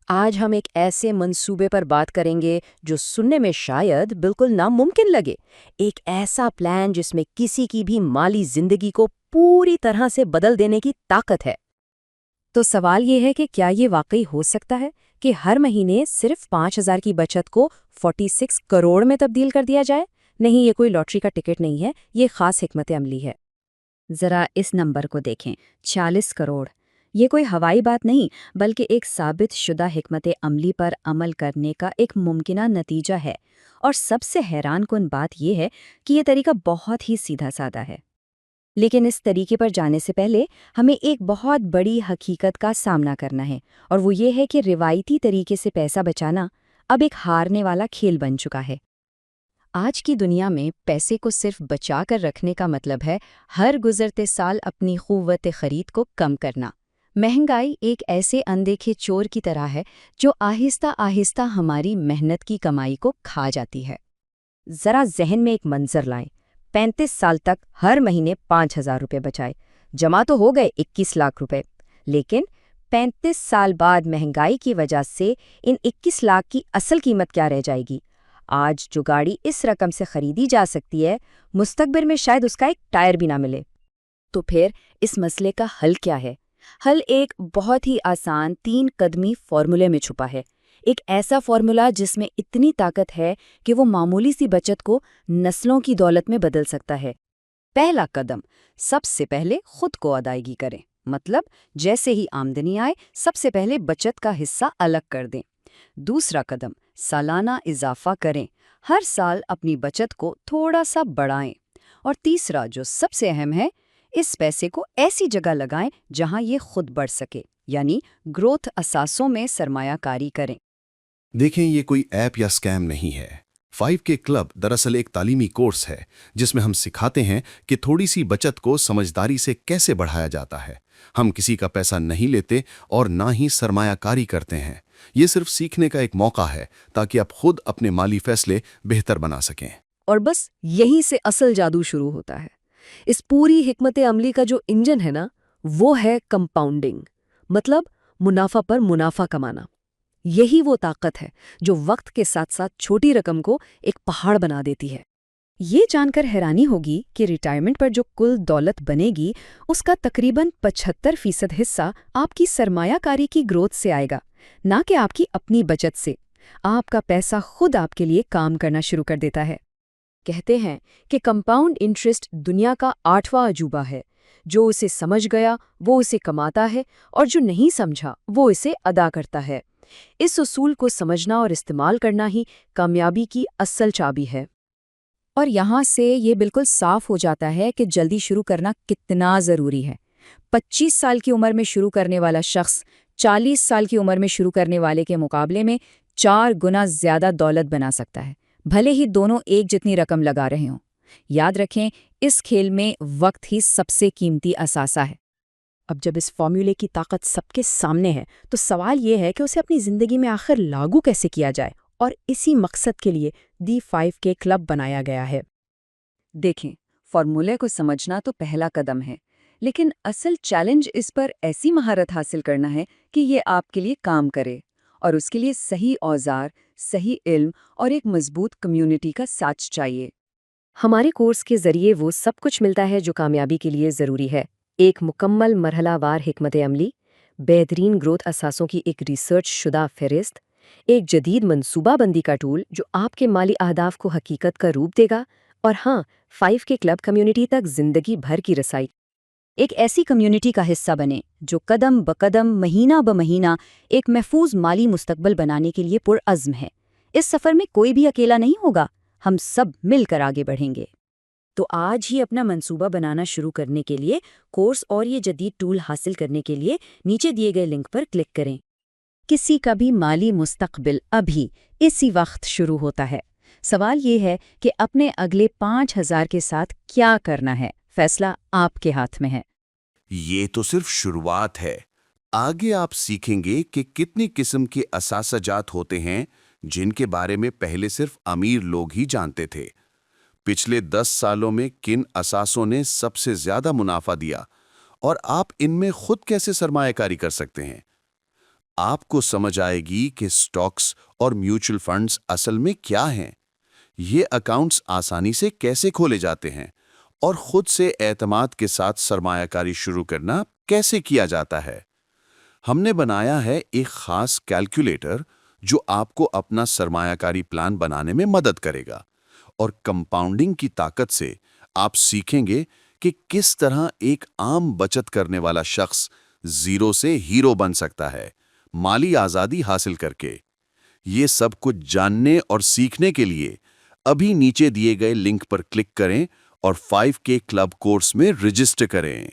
آج ہم ایک ایسے منصوبے پر بات کریں گے جو سننے میں شاید بالکل ناممکن لگے۔ ایک ایسا پلان جس میں کسی کی بھی مالی زندگی کو پوری طرح سے بدل دینے کی طاقت ہے۔ تو سوال یہ ہے کہ کیا یہ واقعی ہو سکتا ہے کہ ہر مہینے صرف 5,000 کی بچت کو 46 کروڑ میں تبدیل کر دیا جائے؟ نہیں، یہ کوئی لاٹری کا ٹکٹ نہیں ہے، یہ خاص حکمت عملی ہے۔ ذرا اس نمبر کو دیکھیں، 46 کروڑ۔ یہ کوئی ہوائی بات نہیں، بلکہ ایک ثابت شدہ حکمت عملی پر عمل کرنے کا ایک ممکنہ نتیجہ ہے۔ اور سب سے حیران کن بات یہ ہے کہ یہ طریقہ بہت ہی سیدھا سادہ ہے۔ لیکن اس طریقے پر جانے سے پہلے ہمیں ایک بہت بڑی حقیقت کا سامنا کرنا ہے، اور وہ یہ ہے کہ روایتی طریقے سے پیسہ بچانا اب ایک ہارنے والا کھیل بن چکا ہے۔ آج کی دنیا میں پیسے کو صرف بچا کر رکھنے کا مطلب ہے ہر گزرتے سال اپنی قوت خرید کو کم کرنا۔ مہنگائی ایک ایسے اندیکھے چور کی طرح ہے جو آہستہ آہستہ ہماری محنت کی کمائی کو کھا جاتی ہے۔ ذرا ذہن میں ایک منظر لائیں، 35 سال تک ہر مہینے 5,000 روپے بچائے، جمع تو ہو گئے 21 لاکھ روپے، لیکن 35 سال بعد مہنگائی کی وجہ سے ان 21 لاکھ کی اصل قیمت کیا رہ جائے گی؟ آج جو گاڑی اس رقم سے خریدی جا سکتی ہے، مستقبل میں شاید اس کا ایک ٹائر بھی نہ ملے۔ تو پھر اس مسئلے کا حل کیا ہے؟ حل ایک بہت ہی آسان 3 قدمی فارمولے میں چھپا ہے۔ ایک ایسا فارمولا جس میں اتنی طاقت ہے کہ وہ معمولی سی بچت کو نسلوں کی دولت میں بدل سکتا ہے۔ پہلا قدم، سب سے پہلے خود کو ادائیگی کریں، مطلب جیسے ہی آمدنی آئے سب سے پہلے بچت کا حصہ الگ کر دیں۔ دوسرا قدم، سالانہ اضافہ کریں، ہر سال اپنی بچت کو تھوڑا سا بڑھائیں۔ اور تیسرا، جو سب سے اہم ہے، اس پیسے کو ایسی جگہ لگائیں جہاں یہ خود بڑھ سکے، یعنی گروتھ اثاثوں میں سرمایہ کاری کریں۔ دیکھیں، یہ کوئی ایپ یا سکیم نہیں ہے۔ 5K کلب دراصل ایک تعلیمی کورس ہے جس میں ہم سکھاتے ہیں کہ تھوڑی سی بچت کو سمجھداری سے کیسے بڑھایا جاتا ہے۔ ہم کسی کا پیسہ نہیں لیتے اور نہ ہی سرمایہ کاری کرتے ہیں۔ یہ صرف سیکھنے کا ایک موقع ہے تاکہ آپ خود اپنے مالی فیصلے بہتر بنا سکیں۔ اور بس یہیں سے اصل جادو شروع ہوتا ہے۔ اس پوری حکمت عملی کا جو انجن ہے نا، وہ ہے کمپاؤنڈنگ، مطلب منافع پر منافع کمانا۔ یہی وہ طاقت ہے جو وقت کے ساتھ ساتھ چھوٹی رقم کو ایک پہاڑ بنا دیتی ہے۔ یہ جان کر حیرانی ہوگی کہ ریٹائرمنٹ پر جو کل دولت بنے گی، اس کا تقریباً 75% حصہ آپ کی سرمایہ کاری کی گروتھ سے آئے گا، نہ کہ آپ کی اپنی بچت سے۔ آپ کا پیسہ خود آپ کے لیے کام کرنا شروع کر دیتا ہے۔ کہتے ہیں کہ کمپاؤنڈ انٹرسٹ دنیا کا 8واں عجوبہ ہے۔ جو اسے سمجھ گیا وہ اسے کماتا ہے، اور جو نہیں سمجھا وہ اسے ادا کرتا ہے۔ اس اصول کو سمجھنا اور استعمال کرنا ہی کامیابی کی اصل چابی ہے۔ اور یہاں سے یہ بالکل صاف ہو جاتا ہے کہ جلدی شروع کرنا کتنا ضروری ہے۔ 25 سال کی عمر میں شروع کرنے والا شخص 40 سال کی عمر میں شروع کرنے والے کے مقابلے میں 4 گنا زیادہ دولت بنا سکتا ہے، بھلے ہی دونوں ایک جتنی رقم لگا رہے ہوں۔ یاد رکھیں، اس کھیل میں وقت ہی سب سے قیمتی اثاثہ ہے۔ اب جب اس فارمولے کی طاقت سب کے سامنے ہے تو سوال یہ ہے کہ اسے اپنی زندگی میں آخر لاگو کیسے کیا جائے، اور اسی مقصد کے لیے دی 5K کلب بنایا گیا ہے۔ دیکھیں، فارمولے کو سمجھنا تو پہلا قدم ہے، لیکن اصل چیلنج اس پر ایسی مہارت حاصل کرنا ہے کہ یہ آپ کے لیے کام کرے، اور اس کے لیے صحیح اوزار، صحیح علم اور ایک مضبوط کمیونٹی کا ساتھ چاہیے۔ ہمارے کورس کے ذریعے وہ سب کچھ ملتا ہے جو کامیابی کے لیے ضروری ہے۔ ایک مکمل مرحلہ وار حکمت عملی، بہترین گروتھ اثاثوں کی ایک ریسرچ شدہ فہرست، ایک جدید منصوبہ بندی کا ٹول جو آپ کے مالی اہداف کو حقیقت کا روپ دے گا، اور ہاں، 5K کلب کمیونٹی تک زندگی بھر کی رسائی۔ ایک ایسی کمیونٹی کا حصہ بنے جو قدم بقدم، مہینہ بمہینہ ایک محفوظ مالی مستقبل بنانے کے لیے پرعزم ہے۔ اس سفر میں کوئی بھی اکیلا نہیں ہوگا، ہم سب مل کر آگے بڑھیں گے۔ تو آج ہی اپنا منصوبہ بنانا شروع کرنے کے لیے، کورس اور یہ جدید ٹول حاصل کرنے کے لیے نیچے دیے گئے لنک پر کلک کریں۔ کسی کا بھی مالی مستقبل ابھی اسی وقت شروع ہوتا ہے۔ سوال یہ ہے کہ اپنے اگلے 5,000 کے ساتھ کیا کرنا ہے۔ فیصلہ آپ کے ہاتھ میں ہے۔ یہ تو صرف شروعات ہے۔ آگے آپ سیکھیں گے کہ کتنی قسم کے اثاثہ جات ہوتے ہیں جن کے بارے میں پہلے صرف امیر لوگ ہی جانتے تھے۔ پچھلے 10 سالوں میں کن اثاثوں نے سب سے زیادہ منافع دیا، اور آپ ان میں خود کیسے سرمایہ کاری کر سکتے ہیں۔ آپ کو سمجھ آئے گی کہ سٹاکس اور میوچل فنڈز اصل میں کیا ہیں، یہ اکاؤنٹس آسانی سے کیسے کھولے جاتے ہیں، اور خود سے اعتماد کے ساتھ سرمایہ کاری شروع کرنا کیسے کیا جاتا ہے۔ ہم نے بنایا ہے ایک خاص کیلکولیٹر جو آپ کو اپنا سرمایہ کاری پلان بنانے میں مدد کرے گا، اور کمپاؤنڈنگ کی طاقت سے آپ سیکھیں گے کہ کس طرح ایک عام بچت کرنے والا شخص زیرو سے ہیرو بن سکتا ہے، مالی آزادی حاصل کر کے۔ یہ سب کچھ جاننے اور سیکھنے کے لیے ابھی نیچے دیے گئے لنک پر کلک کریں اور 5K کلب کورس میں رجسٹر کریں۔